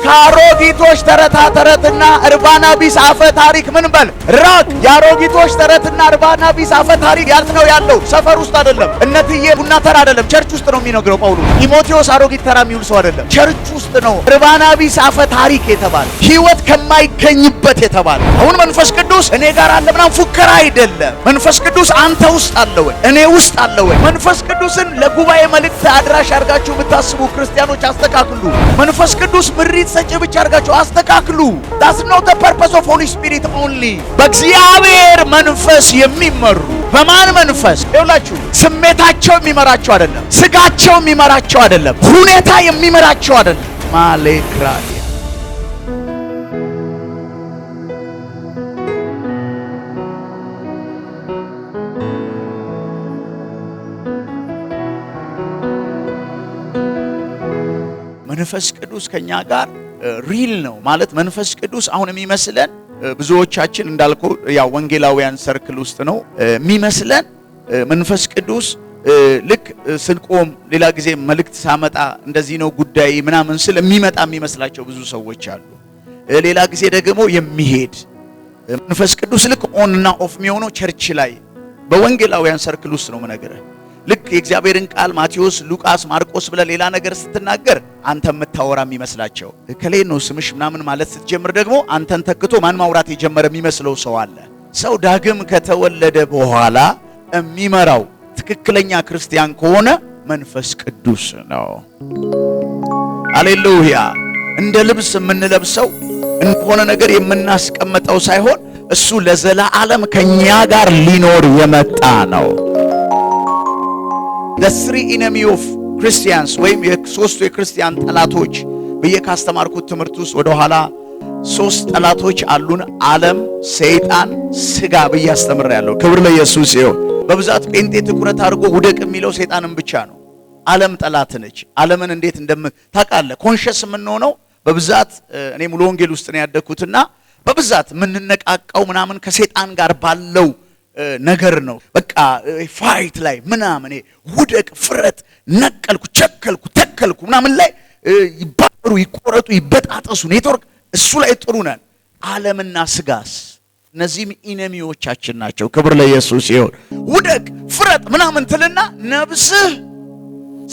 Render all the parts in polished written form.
ከአሮጊቶች ተረትና እርባና ቢስ አፈ ታሪክ ምን በል ራቅ። የአሮጊቶች ተረትና እርባና ቢስ አፈ ታሪክ ያልት ነው ያለው ሰፈር ውስጥ አይደለም። እነትዬ ቡና ተራ አይደለም፣ ቸርች ውስጥ ነው የሚነግረው ጳውሎስ። ጢሞቴዎስ አሮጊት ተራ የሚውል ሰው አይደለም፣ ቸርች ውስጥ ነው እርባና ቢስ አፈ ታሪክ የተባለ ህይወት ከማይገኝበት የተባለ። አሁን መንፈስ ቅዱስ እኔ ጋር አለ ምናምን ፉከራ አይደለም። መንፈስ ቅዱስ አንተ ውስጥ አለ ወይ? እኔ ውስጥ አለ ወይ? መንፈስ ቅዱስን ለጉባኤ መልእክት አድራሽ አድርጋችሁ የምታስቡ ክርስቲያኖች አስተካክሉ። መንፈስ ቅዱስ ምሪት ሰጪ ብቻ አድርጋችሁ አስተካክሉ። that's not the purpose of Holy Spirit only። በእግዚአብሔር መንፈስ የሚመሩ በማን መንፈስ? ይኸውላችሁ ስሜታቸው የሚመራቸው አይደለም፣ ስጋቸው የሚመራቸው አይደለም፣ ሁኔታ የሚመራቸው አይደለም። ማሌክራዲ መንፈስ ቅዱስ ከኛ ጋር ሪል ነው ማለት መንፈስ ቅዱስ አሁን የሚመስለን ብዙዎቻችን እንዳልኩ ያው ወንጌላውያን ሰርክል ውስጥ ነው የሚመስለን። መንፈስ ቅዱስ ልክ ስንቆም ሌላ ጊዜ መልእክት ሳመጣ እንደዚህ ነው ጉዳይ ምናምን ስለ የሚመጣ የሚመስላቸው ብዙ ሰዎች አሉ። ሌላ ጊዜ ደግሞ የሚሄድ መንፈስ ቅዱስ ልክ ኦን እና ኦፍ የሚሆነው ቸርች ላይ በወንጌላውያን ሰርክል ውስጥ ነው የምነግርህ። ልክ የእግዚአብሔርን ቃል ማቴዎስ፣ ሉቃስ፣ ማርቆስ ብለ ሌላ ነገር ስትናገር አንተ የምታወራ የሚመስላቸው ከሌ ነው ስምሽ ምናምን ማለት ስትጀምር ደግሞ አንተን ተክቶ ማን ማውራት የጀመረ የሚመስለው ሰው አለ። ሰው ዳግም ከተወለደ በኋላ የሚመራው ትክክለኛ ክርስቲያን ከሆነ መንፈስ ቅዱስ ነው። ሃሌሉያ። እንደ ልብስ የምንለብሰው እንደሆነ ነገር የምናስቀምጠው ሳይሆን እሱ ለዘላለም ከኛ ጋር ሊኖር የመጣ ነው። the three enemy of Christians ወይም የሶስቱ የክርስቲያን ጠላቶች በየካስተማርኩት ትምህርት ውስጥ ወደ ኋላ ሶስት ጠላቶች አሉን። ዓለም፣ ሰይጣን፣ ስጋ በያስተምራለሁ። ክብር ለኢየሱስ ይሁን። በብዛት ጴንጤ ትኩረት አድርጎ ውደቅ የሚለው ሰይጣንን ብቻ ነው። ዓለም ጠላት ነች። ዓለምን እንዴት ታውቃለህ? ኮንሸስ የምንሆነው በብዛት እኔ ሙሉ ወንጌል ውስጥ ነው ያደግኩትና በብዛት የምንነቃቃው ምናምን ከሰይጣን ጋር ባለው ነገር ነው። በቃ ፋይት ላይ ምናምን ውደቅ፣ ፍረጥ፣ ነቀልኩ፣ ቸከልኩ፣ ተከልኩ ምናምን ላይ ይባሩ፣ ይቆረጡ፣ ይበጣጠሱ ኔትወርክ እሱ ላይ ጥሩ ነን። ዓለምና ስጋስ እነዚህም ኢነሚዎቻችን ናቸው። ክብር ለኢየሱስ ይሁን። ውደቅ፣ ፍረጥ ምናምን ትልና ነፍስህ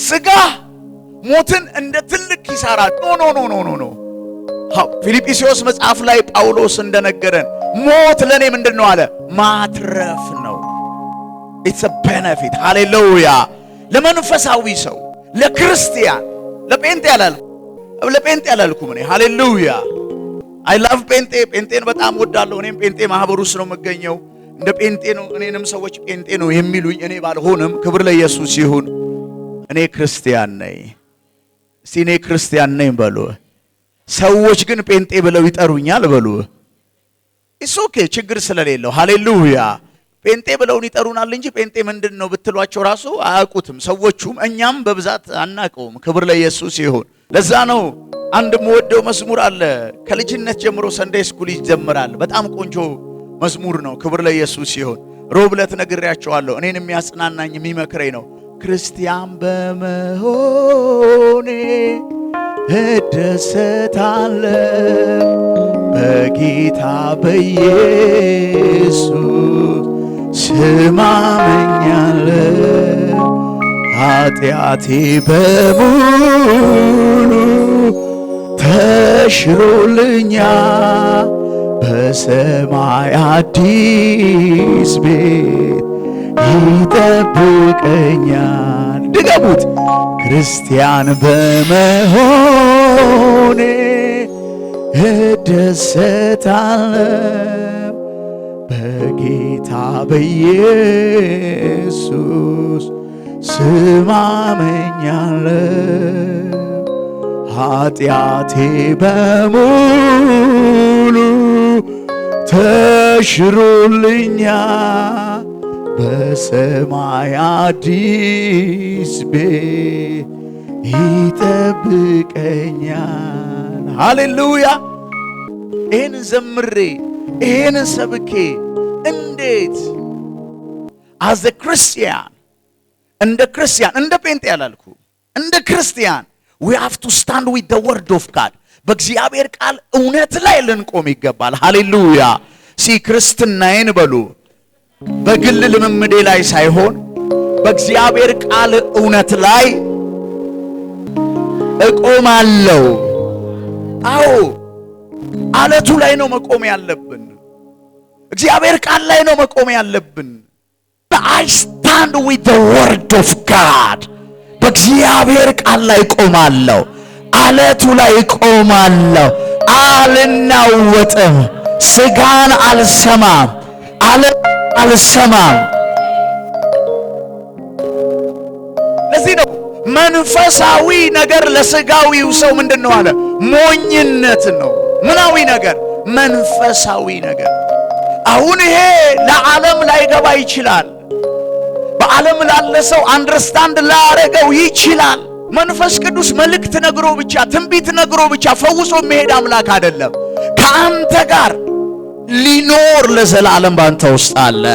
ስጋ ሞትን እንደ ትልቅ ኪሳራ ኖ ፊልጵስዩስ መጽሐፍ ላይ ጳውሎስ እንደነገረን ሞት ለኔ ምንድነው አለ? ማትረፍ ነው። it's a benefit። ሃሌሉያ። ለመንፈሳዊ ሰው ለክርስቲያን ለጴንጤ ያላልኩም እኔ። ሃሌሉያ። I love ጴንጤን በጣም ወዳለሁ። እኔም ጴንጤ ማህበር ውስጥ ነው የምገኘው። እንደ ጴንጤ ነው እኔንም ሰዎች ጴንጤ ነው የሚሉኝ። እኔ ባልሆንም ክብር ለኢየሱስ ይሁን። እኔ ክርስቲያን ነኝ። እስቲ እኔ ክርስቲያን ነኝ በሉ። ሰዎች ግን ጴንጤ ብለው ይጠሩኛል በሉ። ኢትስ ኦኬ፣ ችግር ስለሌለው። ሃሌሉያ። ጴንጤ ብለውን ይጠሩናል እንጂ ጴንጤ ምንድነው ብትሏቸው ራሱ አያውቁትም። ሰዎቹም እኛም በብዛት አናቀውም። ክብር ለኢየሱስ ይሁን። ለዛ ነው አንድ የምወደው መዝሙር አለ። ከልጅነት ጀምሮ ሰንዴይ ስኩል ይዘምራል። በጣም ቆንጆ መዝሙር ነው። ክብር ለኢየሱስ ይሁን። ሮብ ዕለት ነግሬያቸዋለሁ። እኔን የሚያጽናናኝ የሚመክረኝ ነው። ክርስቲያን በመሆኔ እደሰታለሁ በጌታ በኢየሱስ ስም አምኛለሁ። ኃጢአቴ በሙሉ ተሽሮልኛል። በሰማይ አዲስ ቤት ይጠብቀኛል። ድገሙት። ክርስቲያን በመሆኔ እደሰታለሁ በጌታ በኢየሱስ ስም አምኛለሁ። ኃጢአቴ በሙሉ ተሽሮልኛል። በሰማይ አዲስ ቤት ይጠብቀኛል። ሃሌሉያ። ይህን ዘምሬ ይህን ሰብኬ እንዴት አዘ ክርስቲያን እንደ ክርስቲያን እንደ ጴንጤ ያላልኩ እንደ ክርስቲያን we have to stand with the word of God። በእግዚአብሔር ቃል እውነት ላይ ልንቆም ይገባል። ሃሌሉያ። ክርስትናዬን በሉ በግል ልምምዴ ላይ ሳይሆን በእግዚአብሔር ቃል እውነት ላይ እቆማለሁ። አዎ አለቱ ላይ ነው መቆም ያለብን። እግዚአብሔር ቃል ላይ ነው መቆም ያለብን። I stand with the word of God። በእግዚአብሔር ቃል ላይ ቆማለሁ። አለቱ ላይ ቆማለሁ። አልናወጥም። ስጋን አልሰማም። አልሰማም። ለዚህ ነው መንፈሳዊ ነገር ለስጋዊው ሰው ምንድነው አለ? ሞኝነት ነው። ምናዊ ነገር? መንፈሳዊ ነገር። አሁን ይሄ ለዓለም ላይገባ ይችላል። በዓለም ላለ ሰው አንደርስታንድ ላያረገው ይችላል። መንፈስ ቅዱስ መልእክት ነግሮ ብቻ ትንቢት ነግሮ ብቻ ፈውሶ መሄድ አምላክ አይደለም። ከአንተ ጋር ሊኖር ለዘላለም ባንተ ውስጥ አለ።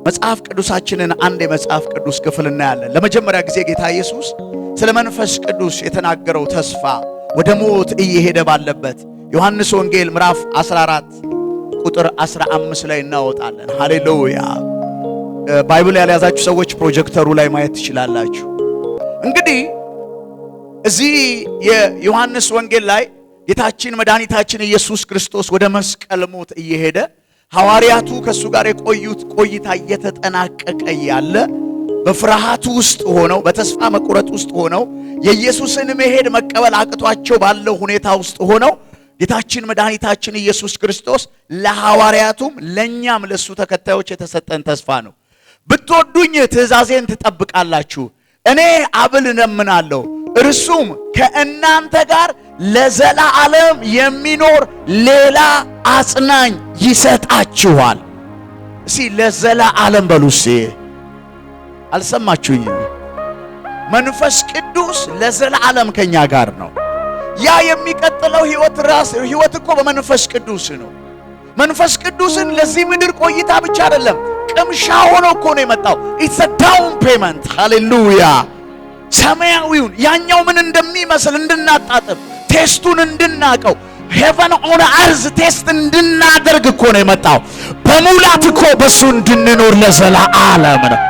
መጽሐፍ ቅዱሳችንን አንድ የመጽሐፍ ቅዱስ ክፍል እናያለን። ለመጀመሪያ ጊዜ ጌታ ኢየሱስ ስለ መንፈስ ቅዱስ የተናገረው ተስፋ ወደ ሞት እየሄደ ባለበት ዮሐንስ ወንጌል ምዕራፍ 14 ቁጥር 15 ላይ እናወጣለን። ሃሌሉያ። ባይብል ያልያዛችሁ ሰዎች ፕሮጀክተሩ ላይ ማየት ትችላላችሁ። እንግዲህ እዚህ የዮሐንስ ወንጌል ላይ ጌታችን መድኃኒታችን ኢየሱስ ክርስቶስ ወደ መስቀል ሞት እየሄደ ሐዋርያቱ ከሱ ጋር የቆዩት ቆይታ እየተጠናቀቀ ያለ በፍርሃቱ ውስጥ ሆነው በተስፋ መቁረጥ ውስጥ ሆነው የኢየሱስን መሄድ መቀበል አቅቷቸው ባለው ሁኔታ ውስጥ ሆነው ጌታችን መድኃኒታችን ኢየሱስ ክርስቶስ ለሐዋርያቱም ለኛም ለሱ ተከታዮች የተሰጠን ተስፋ ነው። ብትወዱኝ ትእዛዜን ትጠብቃላችሁ፣ እኔ አብን እለምናለሁ፣ እርሱም ከእናንተ ጋር ለዘላለም የሚኖር ሌላ አጽናኝ ይሰጣችኋል። ለዘላለም በሉሲ። አልሰማችሁኝም? መንፈስ ቅዱስ ለዘላለም ከኛ ጋር ነው። ያ የሚቀጥለው ህይወት እኮ በመንፈስ ቅዱስ ነው። መንፈስ ቅዱስን ለዚህ ምድር ቆይታ ብቻ አይደለም ቅምሻ ሆኖ እኮ ነው የመጣው። ኢትስ አ ዳውን ፔመንት። ሃሌሉያ። ሰማያዊውን ያኛው ምን እንደሚመስል እንድናጣጥም ቴስቱን እንድናቀው ሄቨን ኦን አርዝ ቴስት እንድናደርግ እኮ ነው የመጣው። በሙላት እኮ በሱ እንድንኖር ለዘላለም ነው።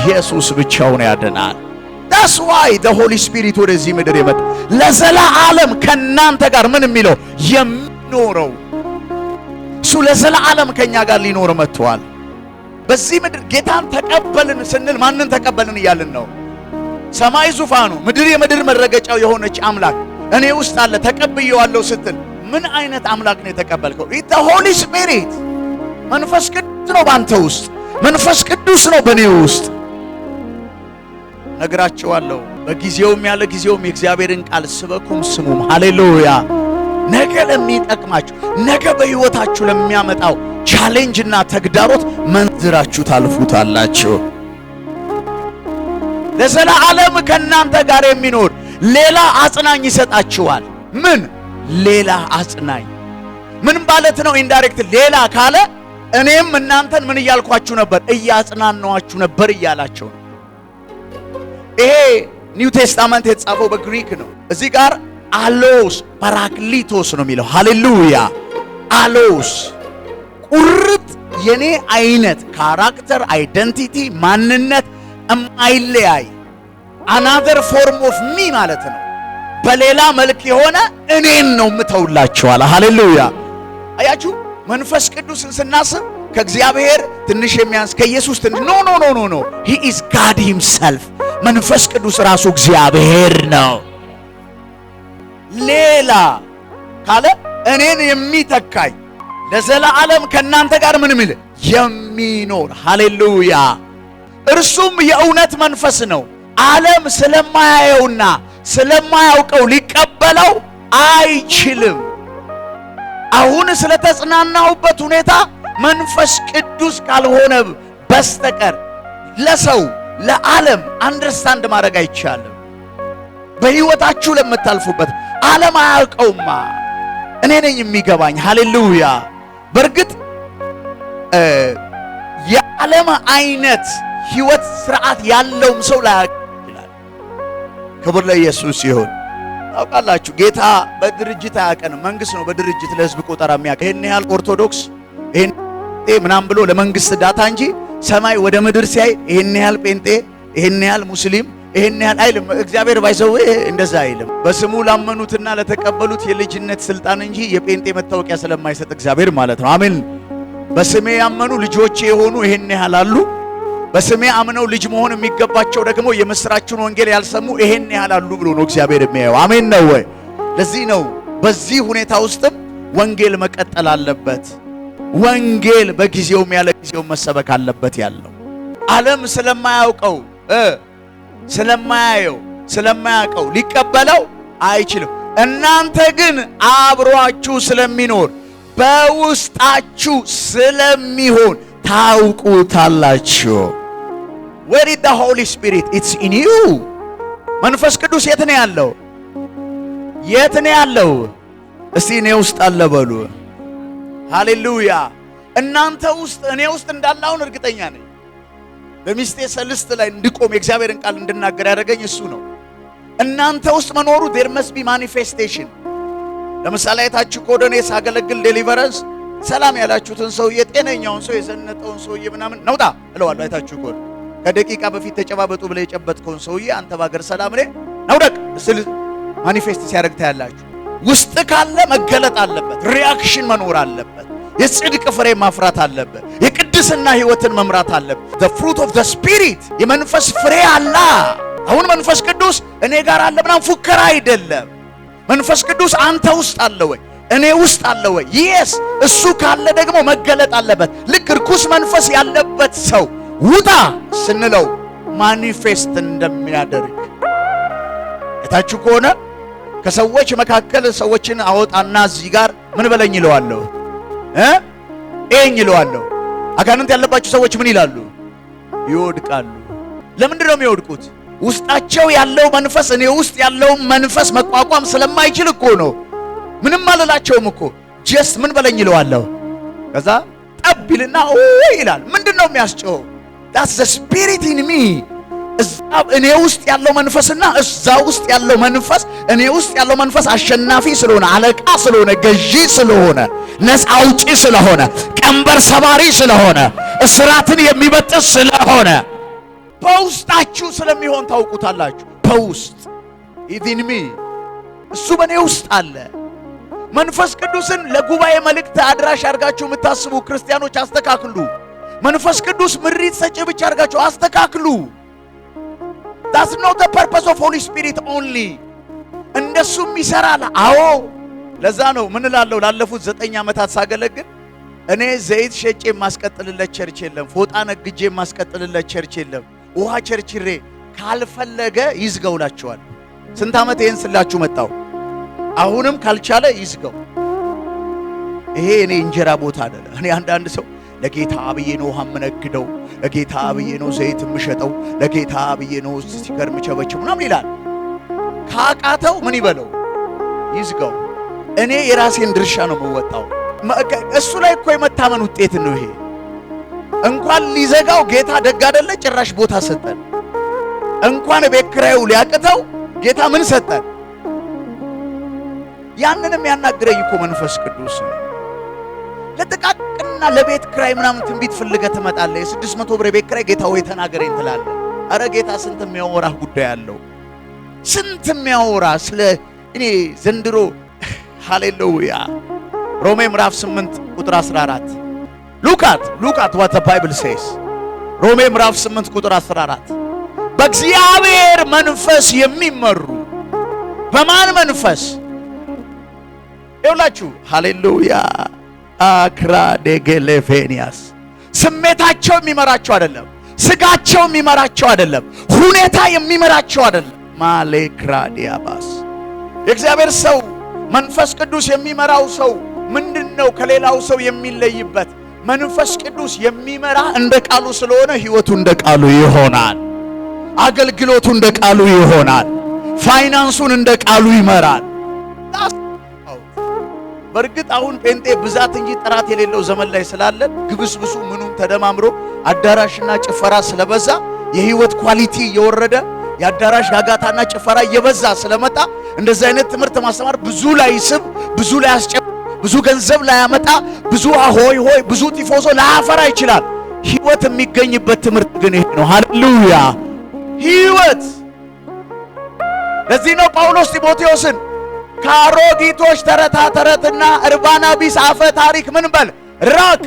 ኢየሱስ ብቻውን ያድናል። That's why the Holy Spirit ወደዚህ ምድር የመጣ ለዘላለም ከናንተ ጋር ምን የሚለው የሚኖረው እሱ ለዘላለም ከኛ ጋር ሊኖር መጥቷል። በዚህ ምድር ጌታን ተቀበልን ስንል ማንን ተቀበልን እያልን ነው? ሰማይ ዙፋኑ ምድር የምድር መረገጫው የሆነች አምላክ እኔ ውስጥ አለ ተቀብየዋለሁ ስትል ምን አይነት አምላክ ነው የተቀበልከው? the Holy Spirit መንፈስ ቅዱስ ነው ባንተ ውስጥ፣ መንፈስ ቅዱስ ነው በኔ ውስጥ። ነግራቸዋለሁ በጊዜውም ያለ ጊዜውም የእግዚአብሔርን ቃል ስበኩም ስሙም። ሃሌሉያ። ነገ ለሚጠቅማችሁ ነገ በህይወታችሁ ለሚያመጣው ቻሌንጅና ተግዳሮት መንዝራችሁ ታልፉታላችሁ። ለዘላለም ከናንተ ጋር የሚኖር ሌላ አጽናኝ ይሰጣችኋል። ምን ሌላ አጽናኝ? ምን ማለት ነው? ኢንዳይሬክት ሌላ ካለ እኔም እናንተን ምን እያልኳችሁ ነበር? እያጽናናችሁ ነበር እያላቸው ነው። ይሄ ኒው ቴስታመንት የተጻፈው በግሪክ ነው። እዚህ ጋር አሎስ ፓራክሊቶስ ነው የሚለው። ሃሌሉያ። አሎስ ቁርጥ የኔ አይነት ካራክተር አይደንቲቲ ማንነት እማይለያይ another form of me ማለት ነው። በሌላ መልክ የሆነ እኔን ነው ምተውላችኋል። ሃሌሉያ። አያችሁ መንፈስ ቅዱስን ስናስብ ከእግዚአብሔር ትንሽ የሚያንስ ከኢየሱስ ትንሽ ኖ he is God himself። መንፈስ ቅዱስ ራሱ እግዚአብሔር ነው። ሌላ ካለ እኔን የሚተካኝ ለዘላለም ከናንተ ጋር ምን የሚል የሚኖር ሃሌሉያ። እርሱም የእውነት መንፈስ ነው። ዓለም ስለማያየውና ስለማያውቀው ሊቀበለው አይችልም። አሁን ስለተጽናናሁበት ሁኔታ መንፈስ ቅዱስ ካልሆነ በስተቀር ለሰው ለዓለም አንደርስታንድ ማድረግ አይቻልም። በህይወታችሁ ለምታልፉበት ዓለም አያውቀውማ፣ እኔ ነኝ የሚገባኝ። ሃሌሉያ። በእርግጥ የዓለም አይነት ህይወት ስርዓት ያለውም ሰው ላይ ይችላል። ክብር ለኢየሱስ ይሁን። ታውቃላችሁ ጌታ በድርጅት አያቀንም። መንግስት ነው በድርጅት ለህዝብ ቆጠራ የሚያቀ ይሄን ያህል ኦርቶዶክስ ይሄን ምናምን ብሎ ለመንግስት ዳታ እንጂ ሰማይ ወደ ምድር ሲያይ ይሄን ያህል ጴንጤ ይሄን ያህል ሙስሊም ይሄን ያህል አይልም። እግዚአብሔር ባይሰው እንደዛ አይልም። በስሙ ላመኑትና ለተቀበሉት የልጅነት ስልጣን እንጂ የጴንጤ መታወቂያ ስለማይሰጥ እግዚአብሔር ማለት ነው። አሜን። በስሜ ያመኑ ልጆቼ የሆኑ ይሄን ያህል አሉ። በስሜ አምነው ልጅ መሆን የሚገባቸው ደግሞ የምስራቹን ወንጌል ያልሰሙ ይሄን ያህል አሉ ብሎ ነው እግዚአብሔር የሚያየው። አሜን ነው ወይ? ለዚህ ነው በዚህ ሁኔታ ውስጥም ወንጌል መቀጠል አለበት። ወንጌል በጊዜውም ያለ ጊዜው መሰበክ አለበት ያለው ዓለም ስለማያውቀው ስለማያውቀው ሊቀበለው አይችልም። እናንተ ግን አብሯችሁ ስለሚኖር በውስጣችሁ ስለሚሆን ታውቁታላችሁ። Where is the Holy Spirit? It's in you. መንፈስ ቅዱስ የት ነው ያለው? የት ነው ያለው? እስቲ እኔ ውስጥ አለ በሉ። ሃሌሉያ። እናንተ ውስጥ እኔ ውስጥ እንዳለ አሁን እርግጠኛ ነኝ። በሚስቴ ሰልስት ላይ እንድቆም የእግዚአብሔርን ቃል እንድናገር ያደረገኝ እሱ ነው። እናንተ ውስጥ መኖሩ there must be manifestation። ለምሳሌ አይታችሁ ከሆነ እኔ ሳገለግል ዴሊቨረንስ ሰላም ያላችሁትን ሰው የጤነኛውን ሰው የዘነጠውን ሰው ምናምን ነውጣ እለዋለሁ። አይታችሁ ከሆነ ከደቂቃ በፊት ተጨባበጡ ብለ የጨበጥከውን ሰውዬ አንተ ባገር ሰላም ነህ ነውደቅ ስል ማኒፌስት ሲያደርግ ታያላችሁ። ውስጥ ካለ መገለጥ አለበት፣ ሪአክሽን መኖር አለበት፣ የጽድቅ ፍሬ ማፍራት አለበት፣ የቅድስና ህይወትን መምራት አለበት። the fruit of the spirit የመንፈስ ፍሬ አለ። አሁን መንፈስ ቅዱስ እኔ ጋር አለ ምናምን ፉከራ አይደለም። መንፈስ ቅዱስ አንተ ውስጥ አለ ወይ? እኔ ውስጥ አለ ወይ? yes እሱ ካለ ደግሞ መገለጥ አለበት። ልክ ርኩስ መንፈስ ያለበት ሰው ውጣ ስንለው ማኒፌስት እንደሚያደርግ እታችሁ ከሆነ ከሰዎች መካከል ሰዎችን አወጣና እዚህ ጋር ምን በለኝ ይለዋለሁ እኝ ይለዋለሁ። አጋንንት ያለባቸው ሰዎች ምን ይላሉ? ይወድቃሉ። ለምንድን ነው የሚወድቁት? ውስጣቸው ያለው መንፈስ እኔ ውስጥ ያለው መንፈስ መቋቋም ስለማይችል እኮ ነው። ምንም አልላቸውም እኮ ጀስት ምን በለኝ ይለዋለሁ። ከዛ ጠብ ይልና ይላል። ምንድነው የሚያስጨው? that's the spirit in me። እኔ ውስጥ ያለው መንፈስና እዛ ውስጥ ያለው መንፈስ እኔ ውስጥ ያለው መንፈስ አሸናፊ ስለሆነ አለቃ ስለሆነ ገዢ ስለሆነ ነፃ አውጪ ስለሆነ ቀንበር ሰባሪ ስለሆነ እስራትን የሚበጥስ ስለሆነ በውስጣችሁ ስለሚሆን ታውቁታላችሁ። በውስጥ within me እሱ በእኔ ውስጥ አለ። መንፈስ ቅዱስን ለጉባኤ መልእክት አድራሽ አድርጋችሁ የምታስቡ ክርስቲያኖች አስተካክሉ። መንፈስ ቅዱስ ምሪት ሰጪ ብቻ አድርጋችሁ አስተካክሉ። that's not the purpose of Holy Spirit only። እንደሱም ይሰራል። አዎ ለዛ ነው ምን እላለሁ ላለፉት 9 ዓመታት ሳገለግል እኔ ዘይት ሸጬ ማስቀጥልለት ቸርች የለም፣ ፎጣ ነግጄ ማስቀጥልለት ቸርች የለም። ውሃ ቸርችሬ ካልፈለገ ይዝገውላችኋል። ስንት ዓመት ይሄን ስላችሁ መጣው። አሁንም ካልቻለ ይዝገው። ይሄ እኔ እንጀራ ቦታ አይደለም። እኔ አንዳንድ ሰው ለጌታ አብዬ ነው ውሃ የምነግደው፣ ለጌታ አብዬ ነው ዘይት የምሸጠው፣ ለጌታ አብዬ ነው ስቲከር የምቸበችው ምናምን ይላል። ካቃተው ምን ይበለው? ይዝገው። እኔ የራሴን ድርሻ ነው የምወጣው። እሱ ላይ እኮ የመታመን ውጤት ነው ይሄ። እንኳን ሊዘጋው ጌታ ደግ አይደለ? ጭራሽ ቦታ ሰጠን። እንኳን ቤት ኪራዩ ሊያቅተው ጌታ ምን ሰጠን? ያንንም ያናግረኝ እኮ መንፈስ ቅዱስ ነው። ለጥቃቅንና ለቤት ኪራይ ምናምን ትንቢት ፍልገህ ትመጣለህ። የ600 ብር ቤት ኪራይ ጌታ ሆይ ተናገረኝ ትላለህ። አረ ጌታ ስንት የሚያወራህ ጉዳይ አለው፣ ስንት የሚያወራ ስለ እኔ ዘንድሮ ሃሌሉያ። ሮሜ ምዕራፍ 8 ቁጥር 14 look at what the Bible says። ሮሜ ምዕራፍ 8 ቁጥር 14 በእግዚአብሔር መንፈስ የሚመሩ በማን መንፈስ ይውላችሁ? ሃሌሉያ አክራ ደገለፌኒያስ ስሜታቸው የሚመራቸው አይደለም፣ ስጋቸው የሚመራቸው አይደለም፣ ሁኔታ የሚመራቸው አይደለም። ማሌክራ ዲያባስ የእግዚአብሔር ሰው መንፈስ ቅዱስ የሚመራው ሰው ምንድነው ከሌላው ሰው የሚለይበት? መንፈስ ቅዱስ የሚመራ እንደ ቃሉ ስለሆነ ህይወቱ እንደ ቃሉ ይሆናል፣ አገልግሎቱ እንደ ቃሉ ይሆናል፣ ፋይናንሱን እንደ ቃሉ ይመራል። በርግጥ አሁን ጴንጤ ብዛት እንጂ ጥራት የሌለው ዘመን ላይ ስላለን ግብስብሱ ምኑም ተደማምሮ አዳራሽና ጭፈራ ስለበዛ የህይወት ኳሊቲ እየወረደ የአዳራሽ ጋጋታና ጭፈራ እየበዛ ስለመጣ እንደዚህ አይነት ትምህርት ማስተማር ብዙ ላይ ስብ፣ ብዙ ላይ አስጨብ፣ ብዙ ገንዘብ ላይ ያመጣ፣ ብዙ ሆይ ሆይ፣ ብዙ ቲፎዞ ላያፈራ ይችላል። ሕይወት የሚገኝበት ትምህርት ግን ይሄ ነው። ሃሌሉያ! ሕይወት። ለዚህ ነው ጳውሎስ ጢሞቴዎስን ከአሮጊቶች ተረታ ተረትና እርባና ቢስ አፈ ታሪክ ምን በል ራቅ።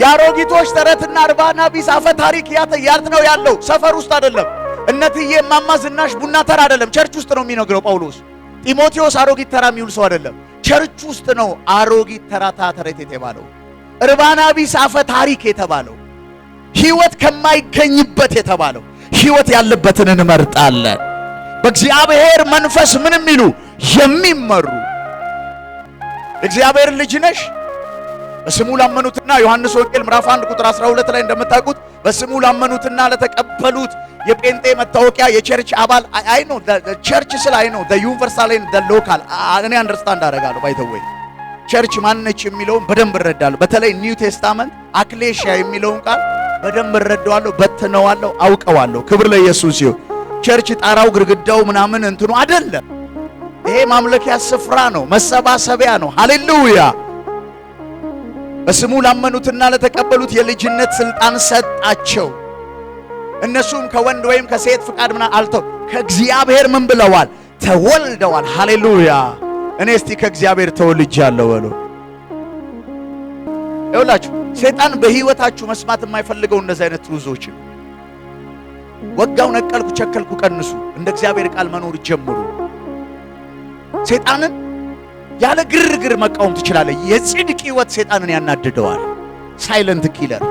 የአሮጊቶች ተረትና እርባና ቢስ አፈ ታሪክ ያት ነው ያለው፣ ሰፈር ውስጥ አይደለም። እነትዬ ማማ ዝናሽ ቡና ተራ አይደለም፣ ቸርች ውስጥ ነው የሚነግረው ጳውሎስ። ጢሞቴዎስ አሮጊት ተራ የሚውል ሰው አይደለም፣ ቸርች ውስጥ ነው አሮጊት ተረታ ተረት የተባለው፣ እርባና ቢስ አፈ ታሪክ የተባለው፣ ሕይወት ከማይገኝበት የተባለው። ሕይወት ያለበትን እንመርጣለን። በእግዚአብሔር መንፈስ ምን የሚሉ የሚመሩ። እግዚአብሔር ልጅ ነሽ በስሙ ላመኑትና ዮሐንስ ወንጌል ምዕራፍ 1 ቁጥር 12 ላይ እንደምታውቁት በስሙ ላመኑትና ለተቀበሉት የጴንጤ መታወቂያ የቸርች አባል አይ ነው ቸርች ስለ አይ ነው ዩኒቨርሳል ኤንድ ሎካል እኔ አንደርስታንድ አደርጋለሁ። ባይተወይ ቸርች ማነች የሚለውን በደንብ እረዳለሁ። በተለይ ኒው ቴስታመንት አክሌሽያ የሚለውን ቃል በደንብ እረዳዋለሁ፣ በትነዋለሁ፣ አውቀዋለሁ። ክብር ለኢየሱስ ይሁን። ቸርች ጣራው ግድግዳው ምናምን እንትኑ አይደለም። ይሄ ማምለኪያ ስፍራ ነው፣ መሰባሰቢያ ነው። ሃሌሉያ! በስሙ ላመኑትና ለተቀበሉት የልጅነት ስልጣን ሰጣቸው። እነሱም ከወንድ ወይም ከሴት ፍቃድ ምናምን አልተው ከእግዚአብሔር ምን ብለዋል? ተወልደዋል። ሃሌሉያ! እኔ እስቲ ከእግዚአብሔር ተወልጃለሁ በሉ። ይኸውላችሁ ሰይጣን በህይወታችሁ መስማት የማይፈልገው እንደዚህ አይነት ትሩዞች ነው። ወጋው፣ ነቀልኩ፣ ቸከልኩ ቀንሱ፣ እንደ እግዚአብሔር ቃል መኖር ጀምሩ። ሰይጣንን ያለ ግርግር መቃወም ትችላለህ። የጽድቅ ህይወት ሰይጣንን ያናድደዋል። ሳይለንት ኪለር።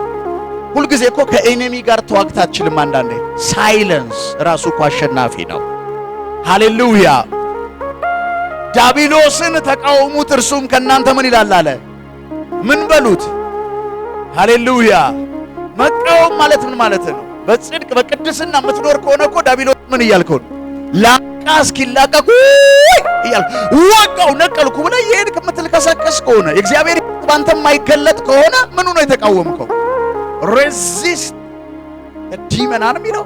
ሁልጊዜ እኮ ከኤኒሚ ጋር ተዋግታ አትችልም። አንዳንዴ ሳይለንስ ራሱ እኮ አሸናፊ ነው። ሃሌሉያ! ዲያብሎስን ተቃወሙት እርሱም ከእናንተ ምን ይላል አለ? ምን በሉት? ሃሌሉያ! መቃወም ማለት ምን ማለት ነው? በጽድቅ በቅድስና የምትኖር ከሆነ እኮ ዲያብሎስ ምን እያልከው ነው? ላቃ እስኪላቀቁ እያል ወጋው ነቀልኩ ብለህ የሄድክ የምትልከሰከስ ከሆነ የእግዚአብሔር ባንተ የማይገለጥ ከሆነ ምኑ ነው የተቃወምከው? ሬዚስት ዲመን አን የሚለው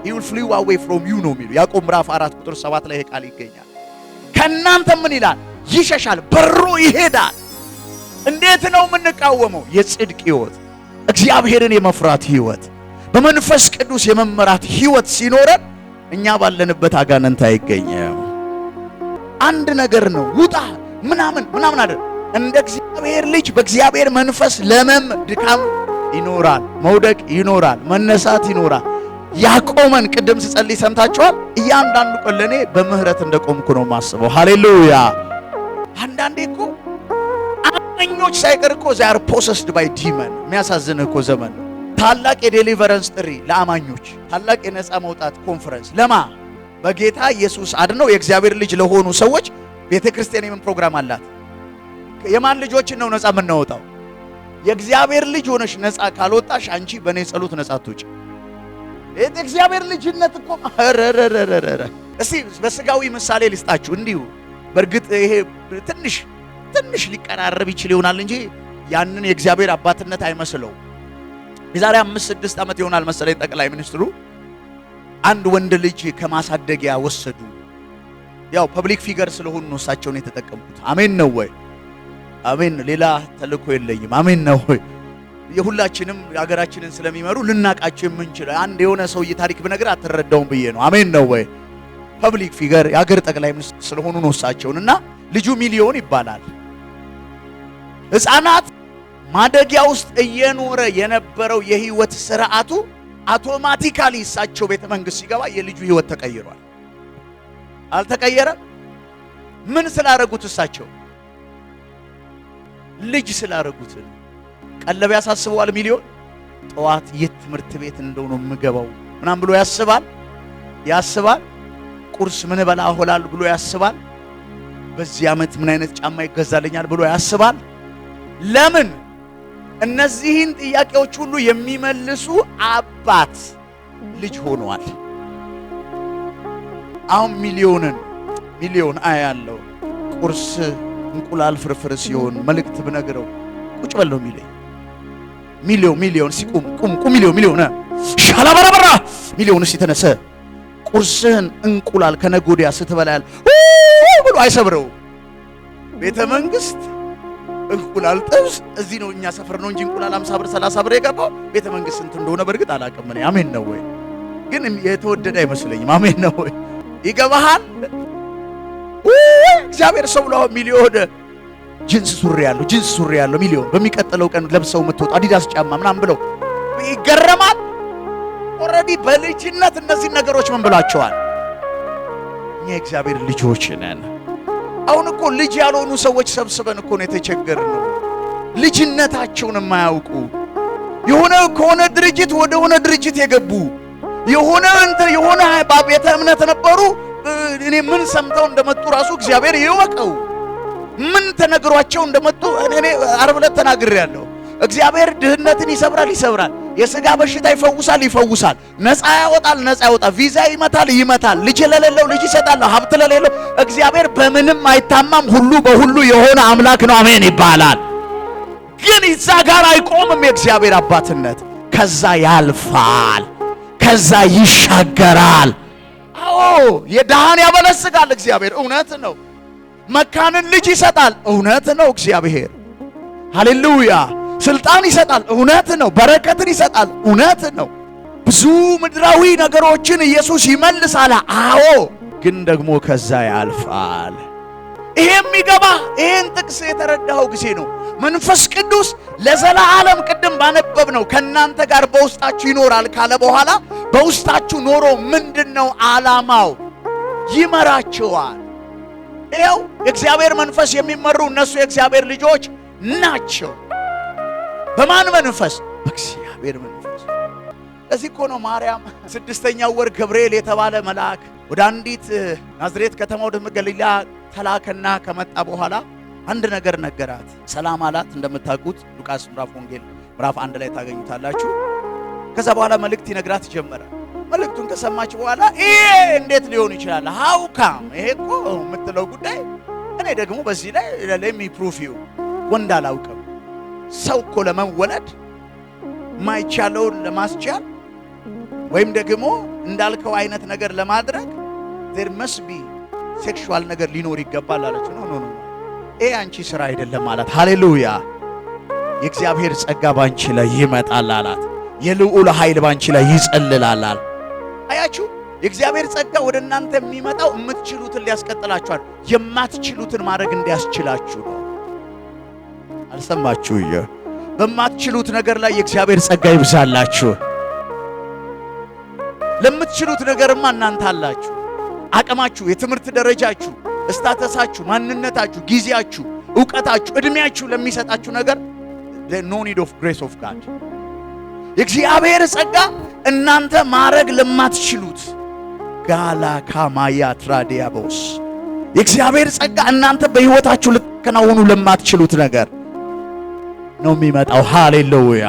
he will flee away from you ነው የሚለው ያዕቆብ ምዕራፍ 4 ቁጥር 7 ላይ ቃል ይገኛል። ከእናንተ ምን ይላል? ይሸሻል፣ በሮ ይሄዳል። እንዴት ነው የምንቃወመው? የጽድቅ ህይወት፣ እግዚአብሔርን የመፍራት ህይወት፣ በመንፈስ ቅዱስ የመመራት ህይወት ሲኖረን እኛ ባለንበት አጋንንት አይገኝም። አንድ ነገር ነው ውጣ ምናምን አይደል። እንደ እግዚአብሔር ልጅ በእግዚአብሔር መንፈስ ለመም ድካም ይኖራል፣ መውደቅ ይኖራል፣ መነሳት ይኖራል። ያቆመን ቅድም ስጸልይ ሰምታችኋል። እያንዳንዱ ቀን ለኔ በምህረት እንደቆምኩ ነው ማስበው። ሃሌሉያ! አንዳንዴ እኮ አማኞች ሳይቀር እኮ they are possessed by demon። የሚያሳዝን እኮ ዘመን ነው። ታላቅ የዴሊቨረንስ ጥሪ ለአማኞች፣ ታላቅ የነፃ መውጣት ኮንፈረንስ ለማ በጌታ ኢየሱስ አድነው የእግዚአብሔር ልጅ ለሆኑ ሰዎች ቤተክርስቲያን የምን ፕሮግራም አላት? የማን ልጆችን ነው ነፃ የምናወጣው? የእግዚአብሔር ልጅ ሆነሽ ነፃ ካልወጣሽ አንቺ በእኔ ጸሎት ነፃ አትወጪ። የእግዚአብሔር ልጅነት እኮ እስቲ በስጋዊ ምሳሌ ልስጣችሁ እንዲሁ። በእርግጥ ይሄ ትንሽ ሊቀራረብ ይችል ይሆናል እንጂ ያንን የእግዚአብሔር አባትነት አይመስለው። የዛሬ 5-6 ዓመት ይሆናል መሰለኝ ጠቅላይ ሚኒስትሩ አንድ ወንድ ልጅ ከማሳደጊያ ወሰዱ። ያው ፐብሊክ ፊገር ስለሆኑ ነው እሳቸውን የተጠቀምኩት። አሜን ነው ወይ? አሜን። ሌላ ተልእኮ የለኝም። አሜን ነው ወይ? የሁላችንም ሀገራችንን ስለሚመሩ ልናቃቸው የምንችል አንድ የሆነ ሰውዬ ታሪክ ብነግር አትረዳውም ብዬ ነው። አሜን ነው ወይ? ፐብሊክ ፊገር የሀገር ጠቅላይ ሚኒስትር ስለሆኑ ነው እሳቸውንና ልጁ ሚሊዮን ይባላል። ሕፃናት ማደጊያ ውስጥ እየኖረ የነበረው የህይወት ስርዓቱ አውቶማቲካሊ እሳቸው ቤተ መንግስት ሲገባ የልጁ ህይወት ተቀይሯል። አልተቀየረም? ምን ስላረጉት? እሳቸው ልጅ ስላረጉት። ቀለብ ያሳስበዋል። ሚሊዮን ጠዋት የት ትምህርት ቤት እንደሆነ የምገባው ምናምን ብሎ ያስባል። ቁርስ ምን በላ ሆላል ብሎ ያስባል። በዚህ ዓመት ምን አይነት ጫማ ይገዛልኛል ብሎ ያስባል። ለምን? እነዚህን ጥያቄዎች ሁሉ የሚመልሱ አባት ልጅ ሆኗል። አሁን ሚሊዮን አያለው ቁርስ እንቁላል ፍርፍር ሲሆን መልእክት ብነግረው ቁጭ በል ነው የሚለኝ። ሚሊዮን ሲቁም ቁም ሚሊዮን ሻላበራበራ ሚሊዮን ሲተነሰ ቁርስህን እንቁላል ከነጎዲያ ስትበላል አይሰብረው። ቤተ መንግስት እንቁላል ጥብስ እዚህ ነው እኛ ሰፈር ነው እንጂ እንቁላል 50 ብር 30 ብር የገባው ቤተ መንግስት ስንት እንደሆነ በርግጥ አላውቅም እኔ። አሜን ነው ወይ? ግን የተወደደ አይመስለኝም። አሜን ነው ወይ? ይገባሃል? እግዚአብሔር ሰው ብሎ ሚሊዮን ጂንስ ሱሪ ያለው ሚሊዮን በሚቀጥለው ቀን ለብሰው መጥተው አዲዳስ ጫማ ምናምን ብለው ይገረማል። ኦሬዲ በልጅነት እነዚህ ነገሮች ምን ብላቸዋል? እኛ እግዚአብሔር ልጆች ነን። አሁን እኮ ልጅ ያልሆኑ ሰዎች ሰብስበን እኮ ነው የተቸገርነው። ልጅነታቸውን የማያውቁ ከሆነ ድርጅት ወደ ሆነ ድርጅት የገቡ የሆነ ቤተ እምነት ነበሩ። እኔ ምን ሰምተው እንደመጡ ራሱ እግዚአብሔር ይወቀው። ምን ተነግሯቸው እንደመጡ እኔ ዓርብ ዕለት ተናግሬያለሁ። እግዚአብሔር ድህነትን ይሰብራል። የሥጋ በሽታ ይፈውሳል። ነፃ ያወጣል። ቪዛ ይመታል። ልጅ ለሌለው ልጅ ይሰጣል። ሀብት ለሌለው እግዚአብሔር በምንም አይታማም። ሁሉ በሁሉ የሆነ አምላክ ነው። አሜን ይባላል። ግን እዛ ጋር አይቆምም። የእግዚአብሔር አባትነት ከዛ ያልፋል፣ ከዛ ይሻገራል። አዎ የድሃን ያበለጽጋል እግዚአብሔር፣ እውነት ነው። መካንን ልጅ ይሰጣል፣ እውነት ነው እግዚአብሔር። ሃሌሉያ። ስልጣን ይሰጣል፣ እውነት ነው። በረከትን ይሰጣል፣ እውነት ነው። ብዙ ምድራዊ ነገሮችን ኢየሱስ ይመልሳል። አዎ ግን ደግሞ ከዛ ያልፋል። ይሄ የሚገባ ይሄን ጥቅስ የተረዳኸው ጊዜ ነው መንፈስ ቅዱስ ለዘላለም ቅድም ባነበብነው ከናንተ ጋር በውስጣችሁ ይኖራል ካለ በኋላ በውስጣችሁ ኖሮ ምንድነው ዓላማው? ይመራቸዋል። ይኸው የእግዚአብሔር መንፈስ የሚመሩ እነሱ የእግዚአብሔር ልጆች ናቸው። በማን መንፈስ? በእግዚአብሔር መንፈስ። ለዚህ እኮ ነው ማርያም 6ኛው ወር ገብርኤል የተባለ መልአክ ወደ አንዲት ናዝሬት ከተማ ወደ ገሊላ ተላከና ከመጣ በኋላ አንድ ነገር ነገራት። ሰላም አላት። እንደምታውቁት ሉቃስ ወንጌል ምዕራፍ 1 ላይ ታገኙታላችሁ። ከዛ በኋላ መልእክት ይነግራት ጀመረ። መልእክቱን ከሰማች በኋላ ይሄ እንዴት ሊሆን ይችላል? ሃው ካም ይሄ እኮ የምትለው ጉዳይ እኔ ደግሞ በዚህ ላይ ለሚ ፕሩፍ ዩ ወንድ አላውቅም። ሰው እኮ ለመወለድ ማይቻለውን ለማስቻል ወይም ደግሞ እንዳልከው አይነት ነገር ለማድረግ there must be ሴክሹዋል ነገር ሊኖር ይገባል አለች። ኖ ይሄ አንቺ ስራ አይደለም ማለት። ሃሌሉያ። የእግዚአብሔር ጸጋ ባንቺ ላይ ይመጣል አላት። የልዑል ኃይል ባንቺ ላይ ይጸልላል። አያችሁ፣ የእግዚአብሔር ጸጋ ወደ እናንተ የሚመጣው የምትችሉትን ሊያስቀጥላችኋል፣ የማትችሉትን ማድረግ እንዲያስችላችሁ ነው። አልሰማችሁ? በማትችሉት ነገር ላይ የእግዚአብሔር ጸጋ ይብዛላችሁ። ለምትችሉት ነገርማ እናንተ አላችሁ። አቅማችሁ፣ የትምህርት ደረጃችሁ፣ ስታተሳችሁ፣ ማንነታችሁ፣ ጊዜያችሁ፣ ዕውቀታችሁ፣ እድሜያችሁ ለሚሰጣችሁ ነገር no need of grace of God። የእግዚአብሔር ጸጋ እናንተ ማድረግ ለማትችሉት ጋላ ካማያ ትራዲያቦስ የእግዚአብሔር ጸጋ እናንተ በሕይወታችሁ ልትከናወኑ ለማትችሉት ነገር ነው የሚመጣው። ሃሌሉያ።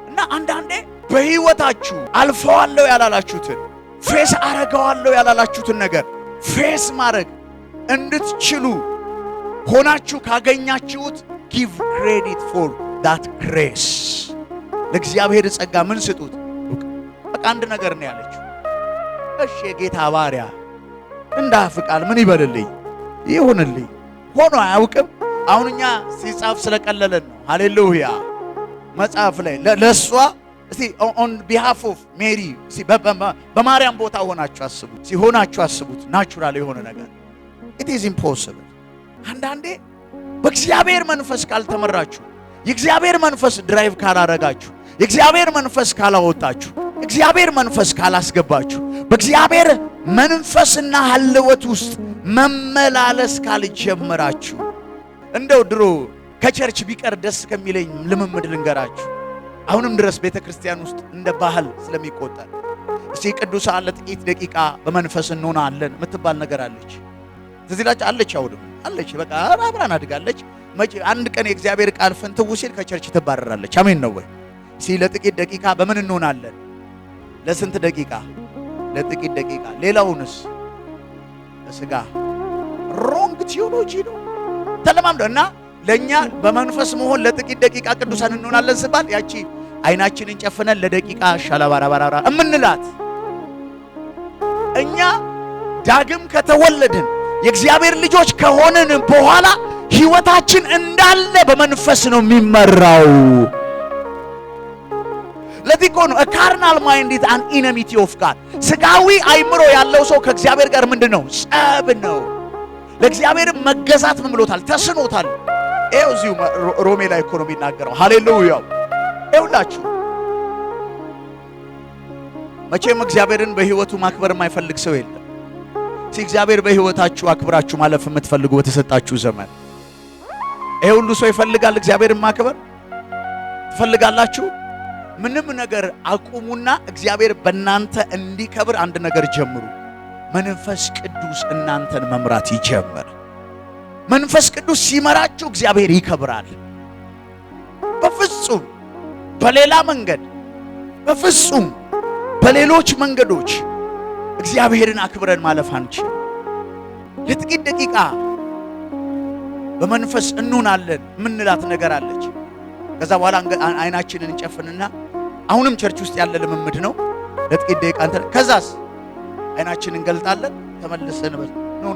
እና አንዳንዴ በሕይወታችሁ አልፈዋለሁ ያላላችሁትን ፌስ አረጋዋለሁ ያላላችሁትን ነገር ፌስ ማድረግ እንድትችሉ ሆናችሁ ካገኛችሁት give credit for that grace። ለእግዚአብሔር ጸጋ ምን ስጡት? በቃ አንድ ነገር ነው ያለችው። እሺ የጌታ ባሪያ እንዳፍቃል ምን ይበልልኝ? ይሁንልኝ። ሆኖ አያውቅም። አሁን እኛ ሲጻፍ ስለቀለለን ነው። ሃሌሉያ። መጽሐፍ ላይ ለሷ እስቲ on behalf of Mary በማርያም ቦታ ሆናችሁ አስቡት። ናቹራል የሆነ ነገር it is impossible። አንዳንዴ በእግዚአብሔር መንፈስ ካልተመራችሁ፣ የእግዚአብሔር መንፈስ ድራይቭ ካላረጋችሁ፣ የእግዚአብሔር መንፈስ ካላወጣችሁ፣ እግዚአብሔር መንፈስ ካላስገባችሁ፣ በእግዚአብሔር መንፈስና ሐልወት ውስጥ መመላለስ ካልጀመራችሁ፣ እንደው ድሮ ከቸርች ቢቀር ደስ ከሚለኝ ልምምድ ልንገራችሁ። አሁንም ድረስ ቤተክርስቲያን ውስጥ እንደ ባህል ስለሚቆጠር እስቲ ቅዱሳን ለጥቂት ደቂቃ በመንፈስ እንሆናለን የምትባል ነገር አለች። ትዝላችሁ አለች? አውድም አለች። በቃ አብራን አድጋለች። አንድ ቀን የእግዚአብሔር ቃል ፍንትው ሲል ከቸርች ትባረራለች። አሜን ነው ወይ? እስቲ ለጥቂት ደቂቃ በምን እንሆናለን? ለስንት ደቂቃ? ለጥቂት ደቂቃ። ሌላውንስ በስጋ ሮንግ ቲዮሎጂ ነው ተለማምዶ እና ለኛ በመንፈስ መሆን ለጥቂት ደቂቃ ቅዱሳን እንሆናለን ሲባል ያቺ አይናችንን ጨፍነን ለደቂቃ ሻላባራባራ እምንላት እኛ ዳግም ከተወለድን የእግዚአብሔር ልጆች ከሆነን በኋላ ሕይወታችን እንዳለ በመንፈስ ነው የሚመራው። ለዚህ ነው a carnal mind is an enmity of God። ስጋዊ አይምሮ ያለው ሰው ከእግዚአብሔር ጋር ምንድነው? ጸብ ነው። ለእግዚአብሔር መገዛት ምን ብሎታል? ተስኖታል። ይኸው እዚሁ ሮሜ ላይ እኮ ነው የሚናገረው። ሃሌሉያ! ይኸውላችሁ መቼም እግዚአብሔርን በሕይወቱ ማክበር የማይፈልግ ሰው የለም። እግዚአብሔር በሕይወታችሁ አክብራችሁ ማለፍ የምትፈልጉ በተሰጣችሁ ዘመን ይሄ ሁሉ ሰው ይፈልጋል። እግዚአብሔርን ማክበር ትፈልጋላችሁ? ምንም ነገር አቁሙና እግዚአብሔር በእናንተ እንዲከብር አንድ ነገር ጀምሩ። መንፈስ ቅዱስ እናንተን መምራት ይጀምር። መንፈስ ቅዱስ ሲመራችሁ እግዚአብሔር ይከብራል። በፍጹም በሌላ መንገድ፣ በፍጹም በሌሎች መንገዶች እግዚአብሔርን አክብረን ማለፍ አንችልም። ለጥቂት ደቂቃ በመንፈስ እንሆናለን ምንላት ነገር አለች። ከዛ በኋላ አይናችንን እንጨፍንና አሁንም ቸርች ውስጥ ያለ ልምምድ ነው። ለጥቂት ደቂቃ እንትን ከዛስ አይናችንን እንገልጣለን ተመልሰን ኖ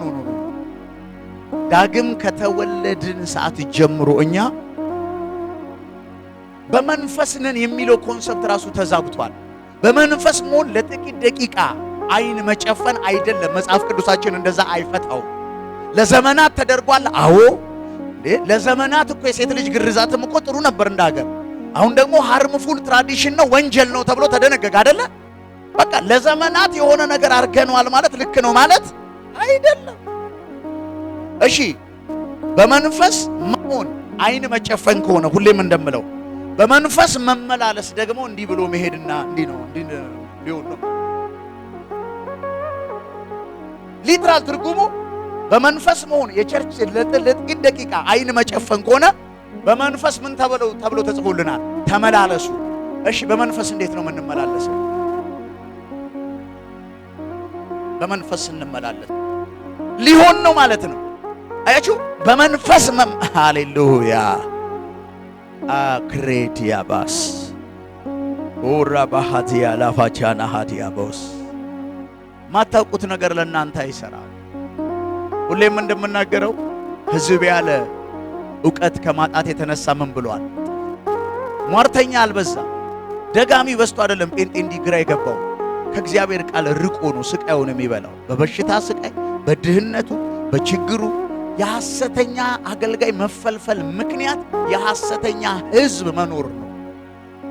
ዳግም ከተወለድን ሰዓት ጀምሮ እኛ በመንፈስ ነን የሚለው ኮንሰፕት ራሱ ተዛብቷል። በመንፈስ መሆን ለጥቂት ደቂቃ አይን መጨፈን አይደለም። መጽሐፍ ቅዱሳችን እንደዛ አይፈታው። ለዘመናት ተደርጓል። አዎ ለዘመናት እኮ የሴት ልጅ ግርዛትም እኮ ጥሩ ነበር እንዳገር። አሁን ደግሞ ሃርምፉል ትራዲሽን ነው ወንጀል ነው ተብሎ ተደነገገ አይደለ? በቃ ለዘመናት የሆነ ነገር አርገነዋል ማለት ልክ ነው ማለት አይደለም። እሺ በመንፈስ መሆን አይን መጨፈን ከሆነ ሁሌም እንደምለው በመንፈስ መመላለስ ደግሞ እንዲህ ብሎ መሄድና እንዲህ ነው ሊሆን ነው። ሊትራል ትርጉሙ በመንፈስ መሆን የቸርች ለጥቂት ደቂቃ አይን መጨፈን ከሆነ በመንፈስ ምን ተብሎ ተጽፎልናል? ተመላለሱ። እሺ በመንፈስ እንዴት ነው የምንመላለሰው? በመንፈስ እንመላለስ ሊሆን ነው ማለት ነው። አያችሁ በመንፈስ ሃሌሉያ አክሬቲያ ባስ ኦራ ባሃቲያ ላፋቻና ሃዲያ ቦስ ማታውቁት ነገር ለእናንተ አይሰራም። ሁሌም እንደምናገረው ሕዝብ ያለ ዕውቀት ከማጣት የተነሳ ምን ብሏል? ሟርተኛ አልበዛ ደጋሚ በስቶ አይደለም ጴንጤ እንዲግራ የገባው ከእግዚአብሔር ቃል ርቆ ነው ስቃዩን የሚበላው። በበሽታ ስቃይ፣ በድህነቱ፣ በችግሩ የሐሰተኛ አገልጋይ መፈልፈል ምክንያት የሐሰተኛ ሕዝብ መኖር ነው።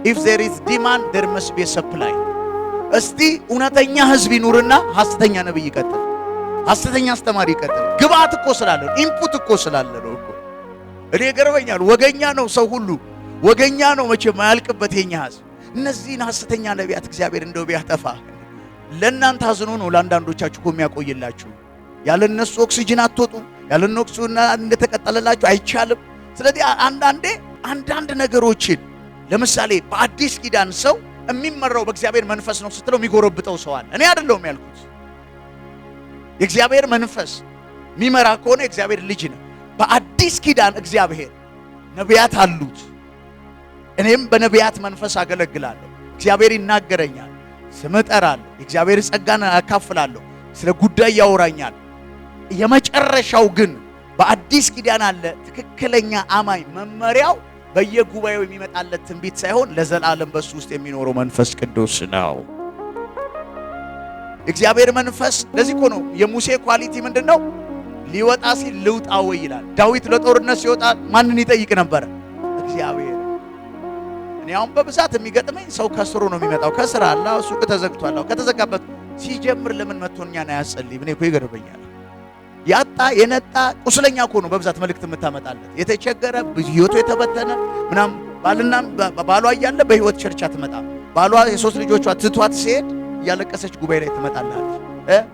if there is demand there must be a supply። እስቲ እውነተኛ ሕዝብ ይኑርና ሐሰተኛ ነብይ ይቀጥል፣ ሐሰተኛ አስተማሪ ይቀጥል። ግብአት እኮ ስላለ ኢንፑት እኮ ስላለ ነው እኮ። እኔ ገርበኛል። ወገኛ ነው ሰው ሁሉ ወገኛ ነው መቼም ማያልቅበት የኛ ሕዝብ። እነዚህን ሐሰተኛ ነቢያት እግዚአብሔር እንደው ቢያጠፋ ለእናንተ አዝኖ ነው ለአንዳንዶቻችሁ እኮ የሚያቆይላችሁ። ያለ እነሱ ኦክሲጅን አትወጡ፣ ያለ እነሱ እንደተቀጠለላችሁ አይቻልም። ስለዚህ አንዳንድ ነገሮችን ለምሳሌ በአዲስ ኪዳን ሰው የሚመራው በእግዚአብሔር መንፈስ ነው ስትለው የሚጎረብጠው ሰው አለ። እኔ አይደለሁም ያልኩት። የእግዚአብሔር መንፈስ የሚመራ ከሆነ የእግዚአብሔር ልጅ ነው። በአዲስ ኪዳን እግዚአብሔር ነቢያት አሉት። እኔም በነቢያት መንፈስ አገለግላለሁ። እግዚአብሔር ይናገረኛል፣ ስም እጠራለሁ፣ የእግዚአብሔር ጸጋን አካፍላለሁ፣ ስለ ጉዳይ ያወራኛል። የመጨረሻው ግን በአዲስ ኪዳን አለ። ትክክለኛ አማኝ መመሪያው በየጉባኤው የሚመጣለት ትንቢት ሳይሆን ለዘላለም በሱ ውስጥ የሚኖረው መንፈስ ቅዱስ ነው። እግዚአብሔር መንፈስ ለዚህ እኮ ነው የሙሴ ኳሊቲ ምንድነው? ሊወጣ ሲል ልውጣ ወይ ይላል። ዳዊት ለጦርነት ሲወጣ ማንን ይጠይቅ ነበር? እግዚአብሔር። እኔ አሁን በብዛት የሚገጥመኝ ሰው ከስሩ ነው የሚመጣው። ከስራ አላ ሱቅ ተዘግቷል። ከተዘጋበት ሲጀምር ለምን መጥቶኛና ያጸልይ? እኔ እኮ ይገርመኛል። ያጣ የነጣ ቁስለኛ እኮ ነው በብዛት መልእክት የምታመጣለት። የተቸገረ ህይወቱ የተበተነ ምናም ባልና ባሏ እያለ በህይወት ቸርች አትመጣም። ባሏ የሶስት ልጆቿ ትቷት ሲሄድ እያለቀሰች ጉባኤ ላይ ትመጣላለች።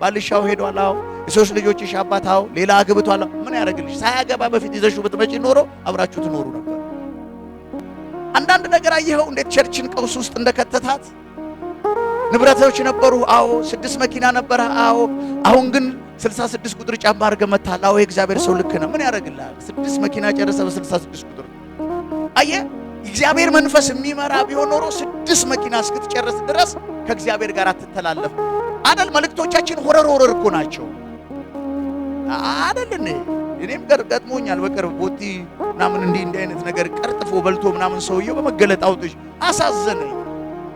ባልሻው ሄዷል። አዎ የሶስት ልጆችሽ አባት አዎ ሌላ አግብቷል። ምን ያደርግልሽ? ሳያገባ በፊት ይዘሽው ብትመጪ ኖሮ አብራችሁ ትኖሩ ነበር። አንዳንድ ነገር አየኸው እንዴት ቸርችን ቀውስ ውስጥ እንደከተታት። ንብረቶች ነበሩ። አዎ 6 መኪና ነበረ። አዎ አሁን ግን 66 ቁጥር ጫማ አድርገህ መታል። አዎ የእግዚአብሔር ሰው ልክ ነው። ምን ያደርግልሃል? 6 መኪና ጨረሰ በ66 ቁጥር። አየህ እግዚአብሔር መንፈስ የሚመራ ቢሆን ኖሮ 6 መኪና እስክትጨርስ ድረስ ከእግዚአብሔር ጋር አትተላለፍ አይደል? መልእክቶቻችን ሆረር እኮ ናቸው። አይደል? እኔም ገጥሞኛል በቅርብ ቦቲ ምናምን እንዲህ አይነት ነገር ቀርጥፎ በልቶ ምናምን ሰውየው በመገለጥ አውጥሽ አሳዘነኝ።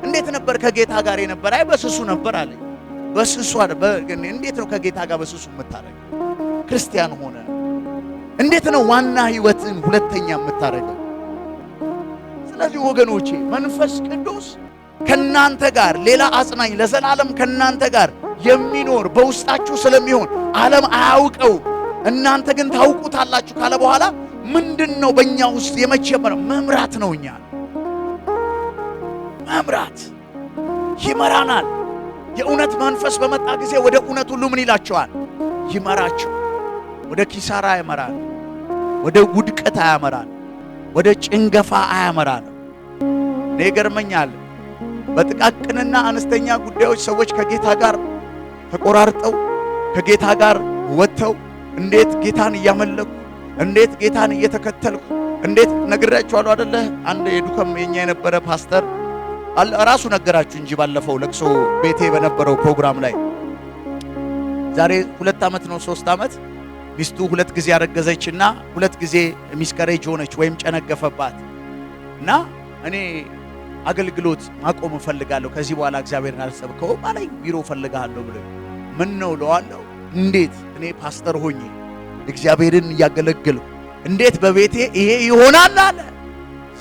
እንዴት ነበር ከጌታ ጋር የነበር? አይ በስሱ ነበር አለኝ። በስሱ እንዴት ነው ከጌታ ጋር በስሱ የምታረገው? ክርስቲያን ሆነ እንዴት ነው ዋና ህይወትን ሁለተኛ የምታረገው? ስለዚህ ወገኖቼ መንፈስ ቅዱስ ከናንተ ጋር ሌላ አጽናኝ ለዘላለም ከናንተ ጋር የሚኖር በውስጣችሁ ስለሚሆን ዓለም አያውቀው እናንተ ግን ታውቁታላችሁ ካለ በኋላ ምንድነው በእኛ ውስጥ የመጀመሪያው መምራት ነው። እኛ መምራት ይመራናል። የእውነት መንፈስ በመጣ ጊዜ ወደ እውነት ሁሉ ምን ይላቸዋል? ይመራቸው። ወደ ኪሳራ አያመራል፣ ወደ ውድቀት አያመራል፣ ወደ ጭንገፋ አያመራል። እኔ ይገርመኛል በጥቃቅንና አነስተኛ ጉዳዮች ሰዎች ከጌታ ጋር ተቆራርጠው ከጌታ ጋር ወጥተው እንዴት ጌታን እያመለኩ እንዴት ጌታን እየተከተልኩ እንዴት ነግራችኋለሁ አይደለ? አንድ የዱከም የኛ የነበረ ፓስተር ራሱ ነገራችሁ እንጂ ባለፈው ለቅሶ ቤቴ በነበረው ፕሮግራም ላይ ዛሬ 2 ዓመት ነው 3 ዓመት ሚስቱ 2 ጊዜ አረገዘችና 2 ጊዜ ሚስከሬጅ ሆነች ወይም ጨነገፈባት እና እኔ አገልግሎት ማቆም እፈልጋለሁ ከዚህ በኋላ እግዚአብሔርን አልሰብከው ማለት ቢሮ እፈልጋለሁ ብሎ ምን ነው ለዋለው እንዴት እኔ ፓስተር ሆኜ እግዚአብሔርን ያገለግልኩ እንዴት በቤቴ ይሄ ይሆናል አለ።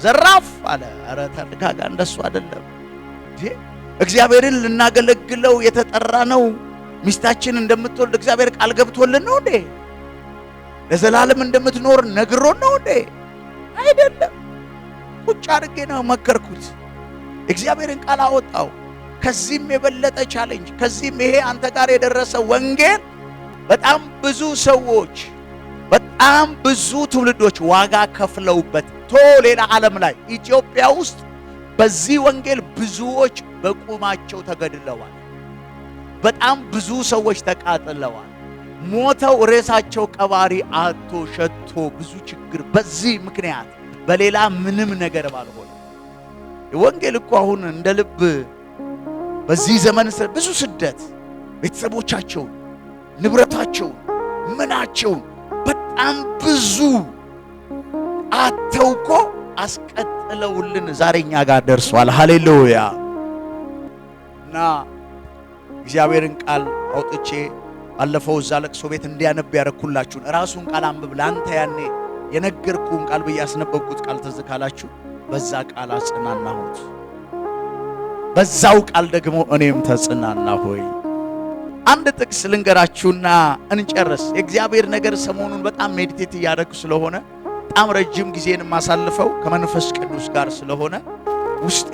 ዘራፍ አለ። አረ ተረጋጋ፣ እንደሱ አይደለም እንዴ እግዚአብሔርን ልናገለግለው የተጠራ ነው። ሚስታችን እንደምትወልድ እግዚአብሔር ቃል ገብቶልን ነው እንዴ? ለዘላለም እንደምትኖር ነግሮን ነው እንዴ? አይደለም። ቁጭ አድርጌ ነው መከርኩት። እግዚአብሔርን ቃል አወጣው። ከዚህም የበለጠ ቻሌንጅ ከዚህም ይሄ አንተ ጋር የደረሰ ወንጌል በጣም ብዙ ሰዎች በጣም ብዙ ትውልዶች ዋጋ ከፍለውበት ሌላ ዓለም ላይ ኢትዮጵያ ውስጥ በዚህ ወንጌል ብዙዎች በቁማቸው ተገድለዋል። በጣም ብዙ ሰዎች ተቃጥለዋል። ሞተው ሬሳቸው ቀባሪ አጥቶ ሸቶ ብዙ ችግር በዚህ ምክንያት በሌላ ምንም ነገር ባልሆነ ወንጌል እኮ አሁን እንደ ልብ በዚህ ዘመን ብዙ ስደት ቤተሰቦቻቸው ንብረታቸው ምናቸው በጣም ብዙ አተውኮ አስቀጥለውልን ዛሬኛ ጋር ደርሷል። ሃሌሉያ። እና እግዚአብሔርን ቃል አውጥቼ ባለፈው እዛ ለቅሶ ቤት እንዲያነብ ያረኩላችሁን ራሱን ቃል አንብብ ላንተ ያኔ የነገርኩን ቃል በያስነበብኩት ቃል ተዝካላችሁ በዛ ቃል አጽናናሁት። በዛው ቃል ደግሞ እኔም ተጽናናሁኝ። አንድ ጥቅስ ልንገራችሁና እንጨርስ። የእግዚአብሔር ነገር ሰሞኑን በጣም ሜዲቴት እያደረኩ ስለሆነ በጣም ረጅም ጊዜን ማሳልፈው ከመንፈስ ቅዱስ ጋር ስለሆነ ውስጤ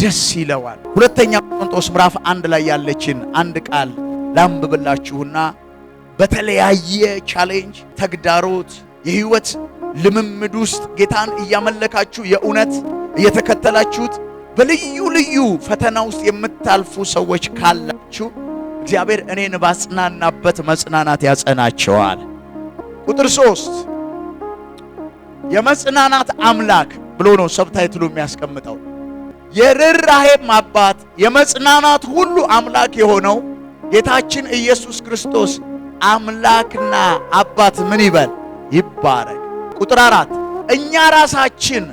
ደስ ይለዋል። ሁለተኛ ቆሮንቶስ ምዕራፍ 1 ላይ ያለችን አንድ ቃል ላንብብላችሁና በተለያየ ቻሌንጅ ተግዳሮት የህይወት ልምምድ ውስጥ ጌታን እያመለካችሁ የእውነት እየተከተላችሁት በልዩ ልዩ ፈተና ውስጥ የምታልፉ ሰዎች ካላችሁ እግዚአብሔር እኔን ባጽናናበት መጽናናት ያጸናቸዋል። ቁጥር 3 የመጽናናት አምላክ ብሎ ነው ሰብታይትሉ የሚያስቀምጠው። የርኅራኄም አባት የመጽናናት ሁሉ አምላክ የሆነው ጌታችን ኢየሱስ ክርስቶስ አምላክና አባት ምን ይበል ይባረክ። ቁጥር 4 እኛ ራሳችን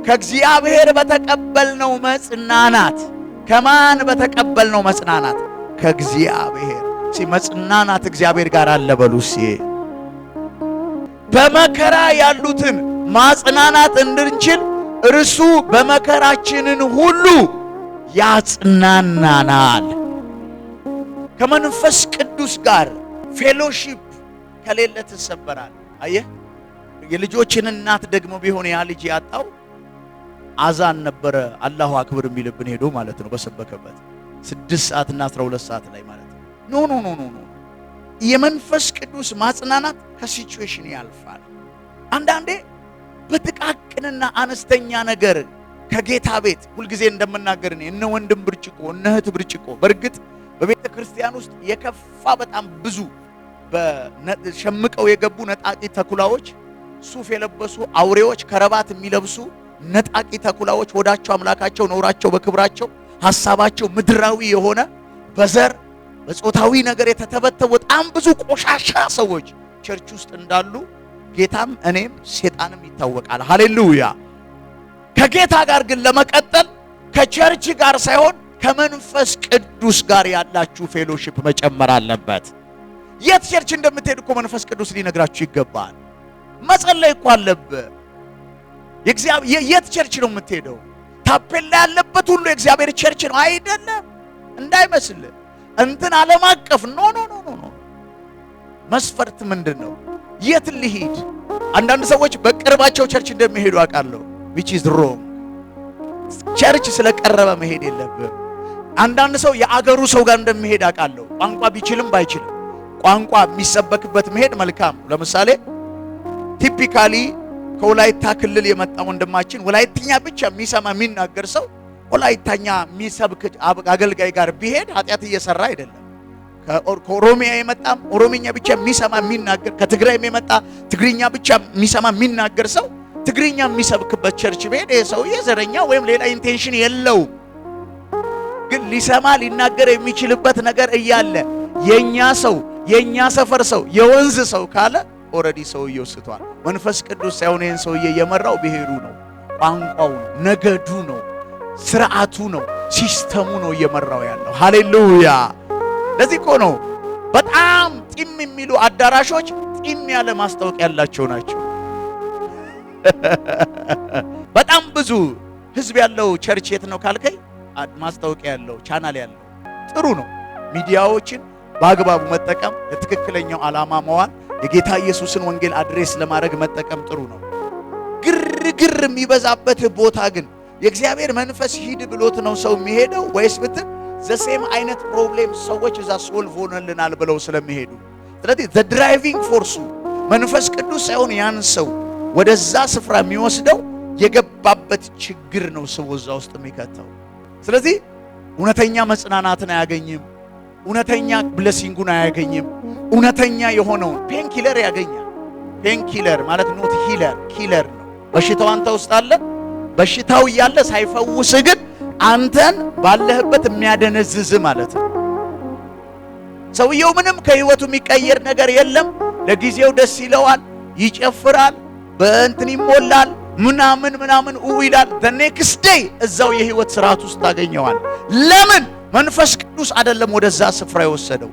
ከእግዚአብሔር በተቀበልነው መጽናናት ከማን በተቀበልነው መጽናናት? ከእግዚአብሔር። መጽናናት እግዚአብሔር ጋር አለ በሉስ። በመከራ ያሉትን ማጽናናት እንድንችል እርሱ በመከራችንን ሁሉ ያጽናናናል። ከመንፈስ ቅዱስ ጋር ፌሎሺፕ ከሌለ ትሰበራል። አየህ የልጆችን እናት ደግሞ ቢሆን ያ ልጅ ያጣው አዛን ነበረ አላሁ አክበር የሚልብን ሄዶ ማለት ነው በሰበከበት 6 ሰዓትና 12 ሰዓት ላይ ማለት ነው። ኖ የመንፈስ ቅዱስ ማጽናናት ከሲቹዌሽን ያልፋል። አንዳንዴ በጥቃቅንና አነስተኛ ነገር ከጌታ ቤት ሁልጊዜ እንደምናገር እነ ወንድም ብርጭቆ እነ እህት ብርጭቆ በእርግጥ በቤተ ክርስቲያን ውስጥ የከፋ በጣም ብዙ በሸምቀው የገቡ ነጣቂ ተኩላዎች፣ ሱፍ የለበሱ አውሬዎች፣ ከረባት የሚለብሱ ነጣቂ ተኩላዎች ወዳቸው አምላካቸው ኖራቸው በክብራቸው ሐሳባቸው ምድራዊ የሆነ በዘር በጾታዊ ነገር የተተበተቡ በጣም ብዙ ቆሻሻ ሰዎች ቸርች ውስጥ እንዳሉ ጌታም እኔም ሰይጣንም ይታወቃል። ሃሌሉያ። ከጌታ ጋር ግን ለመቀጠል ከቸርች ጋር ሳይሆን ከመንፈስ ቅዱስ ጋር ያላችሁ ፌሎሺፕ መጨመር አለበት። የት ቸርች እንደምትሄድ እኮ መንፈስ ቅዱስ ሊነግራችሁ ይገባል። መጸለይ እኮ አለብህ። የት ቸርች ነው የምትሄደው? ታፔላ ያለበት ሁሉ የእግዚአብሔር ቸርች ነው አይደለም፣ እንዳይመስል እንትን ዓለም አቀፍ ኖ ኖ ኖ ኖ። መስፈርት ምንድነው? የት ልሂድ? አንዳንድ ሰዎች በቅርባቸው ቸርች እንደሚሄዱ አውቃለሁ which is wrong። ቸርች ስለቀረበ መሄድ የለብህም። አንዳንድ ሰው የአገሩ ሰው ጋር እንደሚሄድ አውቃለሁ። ቋንቋ ቢችልም ባይችልም ቋንቋ የሚሰበክበት መሄድ መልካም። ለምሳሌ ቲፒካሊ ከወላይታ ክልል የመጣ ወንድማችን ወላይትኛ ብቻ የሚሰማ የሚናገር ሰው ወላይታኛ የሚሰብክ አገልጋይ ጋር ቢሄድ ኃጢአት እየሰራ አይደለም። ከኦሮሚያ የመጣም ኦሮሚኛ ብቻ የሚሰማ የሚናገር፣ ከትግራይም የመጣ ትግርኛ ብቻ የሚሰማ የሚናገር ሰው ትግርኛ የሚሰብክበት ቸርች ቢሄድ ይሄ ሰውዬ ዘረኛ ወይም ሌላ ኢንቴንሽን የለው። ግን ሊሰማ ሊናገር የሚችልበት ነገር እያለ የኛ ሰው የኛ ሰፈር ሰው የወንዝ ሰው ካለ ኦሬዲ ሰውየው ስቷል። መንፈስ ቅዱስ ሳይሆን ይሄን ሰውዬ የመራው ብሄሩ ነው፣ ቋንቋው ነው፣ ነገዱ ነው፣ ስርዓቱ ነው፣ ሲስተሙ ነው እየመራው ያለው። ሃሌሉያ። ለዚህ እኮ ነው በጣም ጢም የሚሉ አዳራሾች ጢም ያለ ማስታወቂያ ያላቸው ናቸው። በጣም ብዙ ህዝብ ያለው ቸርች የት ነው ካልከኝ ማስታወቂያ ያለው ቻናል ያለው ጥሩ ነው። ሚዲያዎችን በአግባቡ መጠቀም፣ ለትክክለኛው ዓላማ መዋል፣ የጌታ ኢየሱስን ወንጌል አድሬስ ለማድረግ መጠቀም ጥሩ ነው። ግርግር የሚበዛበት ቦታ ግን የእግዚአብሔር መንፈስ ሂድ ብሎት ነው ሰው የሚሄደው ወይስ ብትል ዘሴም አይነት ፕሮብሌም ሰዎች እዛ ሶልቭ ሆነልናል ብለው ስለሚሄዱ። ስለዚህ ዘ ድራይቪንግ ፎርሱ መንፈስ ቅዱስ ሳይሆን ያን ሰው ወደዛ ስፍራ የሚወስደው የገባበት ችግር ነው ሰው እዛ ውስጥ የሚከተው። ስለዚህ እውነተኛ መጽናናትን አያገኝም፣ እውነተኛ ብለሲንጉን አያገኝም። እውነተኛ የሆነውን ፔንኪለር ያገኛል። ፔንኪለር ማለት ኖት ሂለር፣ ኪለር ነው። በሽታው አንተ ውስጥ አለ። በሽታው እያለ ሳይፈውስ ግን አንተን ባለህበት የሚያደነዝዝ ማለት ነው። ሰውየው ምንም ከህይወቱ የሚቀየር ነገር የለም። ለጊዜው ደስ ይለዋል፣ ይጨፍራል፣ በእንትን ይሞላል፣ ምናምን ይላል። the next day እዛው የህይወት ስርዓት ውስጥ ታገኘዋል። ለምን? መንፈስ ቅዱስ አይደለም ወደዛ ስፍራ የወሰደው።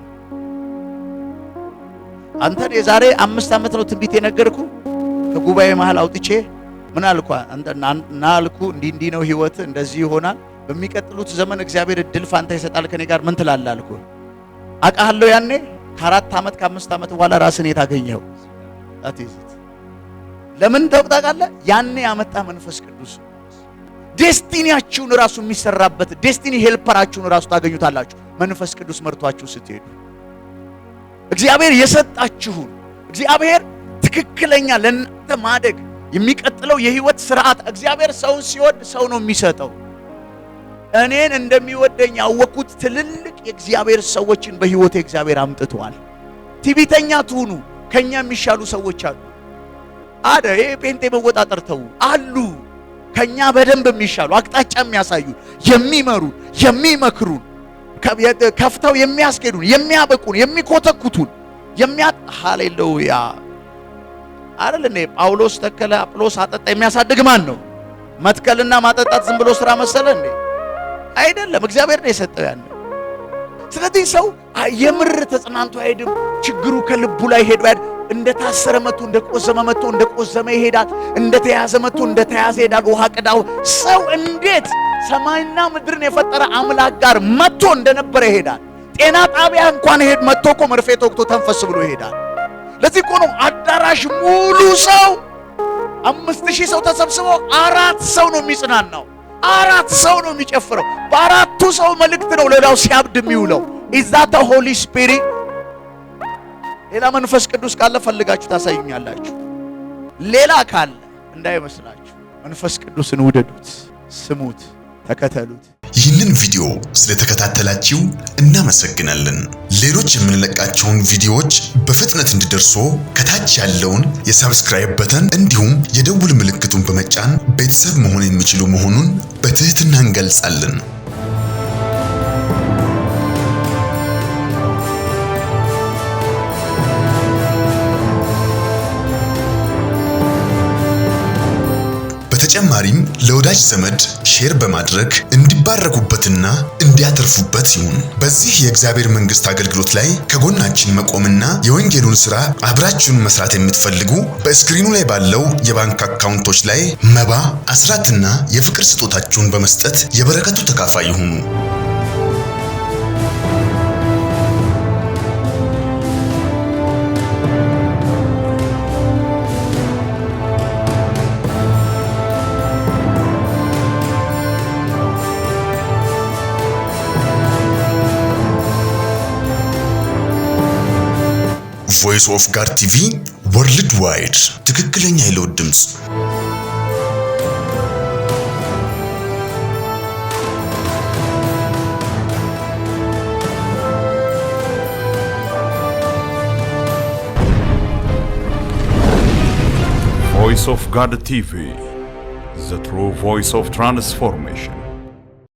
አንተን የዛሬ 5 ዓመት ነው ትንቢት የነገርኩ ከጉባኤ መሃል አውጥቼ ምን አልኳ? አንተና አልኩ እንዲህ ነው ህይወት፣ እንደዚህ ይሆናል። በሚቀጥሉት ዘመን እግዚአብሔር እድል ፋንታ ይሰጣል ከኔ ጋር ምን ትላለህ አልኩ። አውቃለሁ ያኔ ከ4 ዓመት ከ5 ዓመት በኋላ ራስን የታገኘው አትይዝት። ለምን ታውቃለህ? ያኔ ያመጣ መንፈስ ቅዱስ ዴስቲኒያችሁን ራሱ የሚሰራበት ዴስቲኒ ሄልፐራችሁን ራሱ ታገኙታላችሁ መንፈስ ቅዱስ መርቷችሁ ስትሄዱ። እግዚአብሔር የሰጣችሁን እግዚአብሔር ትክክለኛ ለእናንተ ማደግ የሚቀጥለው የህይወት ስርዓት እግዚአብሔር ሰውን ሲወድ ሰው ነው የሚሰጠው። እኔን እንደሚወደኝ ያወቁት ትልልቅ የእግዚአብሔር ሰዎችን በህይወቴ እግዚአብሔር አምጥቷል። ትዕቢተኛ ትሁኑ ከኛ የሚሻሉ ሰዎች አሉ። ይሄ ጴንጤ መወጣጠር ተው አሉ። ከኛ በደንብ የሚሻሉ አቅጣጫ የሚያሳዩ የሚመሩ የሚመክሩን ከፍተው የሚያስኬዱን የሚያበቁን የሚኮተኩቱን ሃሌሉያ አይደል እንዴ? ጳውሎስ ተከለ አጵሎስ አጠጣ የሚያሳድግ ማን ነው? መትከልና ማጠጣት ዝም ብሎ ስራ መሰለ እንዴ? አይደለም፣ እግዚአብሔር ነው የሰጠው ያን። ስለዚህ ሰው የምር ተጽናንቶ አይሄድም። ችግሩ ከልቡ ላይ ሄዶ እንደታሰረ መጥቶ እንደቆዘመ መጥቶ እንደቆዘመ ይሄዳል። እንደተያዘ መጥቶ እንደተያዘ ይሄዳል። ውሃ ቅዳው ሰው እንዴት ሰማይና ምድርን የፈጠረ አምላክ ጋር መጥቶ እንደነበረ ይሄዳል። ጤና ጣቢያ እንኳን ሄድ መጥቶ እኮ መርፌ ተወግቶ ተንፈስ ብሎ ይሄዳል። ለዚህ እኮ ነው አዳራሽ ሙሉ ሰው 5000 ሰው ተሰብስቦ 4 ሰው ነው የሚጽናናው፣ 4 ሰው ነው የሚጨፍረው። በአራቱ ሰው መልእክት ነው ሌላው ሲያብድ የሚውለው። ኢዝ ዛት ዘ ሆሊ ስፒሪት? ሌላ መንፈስ ቅዱስ ካለ ፈልጋችሁ ታሳዩኛላችሁ። ሌላ ካለ እንዳይመስላችሁ። መንፈስ ቅዱስን ውደዱት፣ ስሙት፣ ተከተሉት። ይህንን ቪዲዮ ስለተከታተላችሁ እናመሰግናለን። ሌሎች የምንለቃቸውን ቪዲዮዎች በፍጥነት እንዲደርሱ ከታች ያለውን የሰብስክራይብ በተን እንዲሁም የደውል ምልክቱን በመጫን ቤተሰብ መሆን የሚችሉ መሆኑን በትህትና እንገልጻለን። በተጨማሪም ለወዳጅ ዘመድ ሼር በማድረግ እንዲባረኩበትና እንዲያተርፉበት ይሁን። በዚህ የእግዚአብሔር መንግስት አገልግሎት ላይ ከጎናችን መቆምና የወንጌሉን ሥራ አብራችሁን መስራት የምትፈልጉ በስክሪኑ ላይ ባለው የባንክ አካውንቶች ላይ መባ፣ አስራትና የፍቅር ስጦታችሁን በመስጠት የበረከቱ ተካፋይ ይሁኑ። ቮይስ ኦፍ ጋድ ቲቪ ወርልድ ዋይድ፣ ትክክለኛ የለውጥ ድምፅ። Voice of God TV, the true voice of transformation.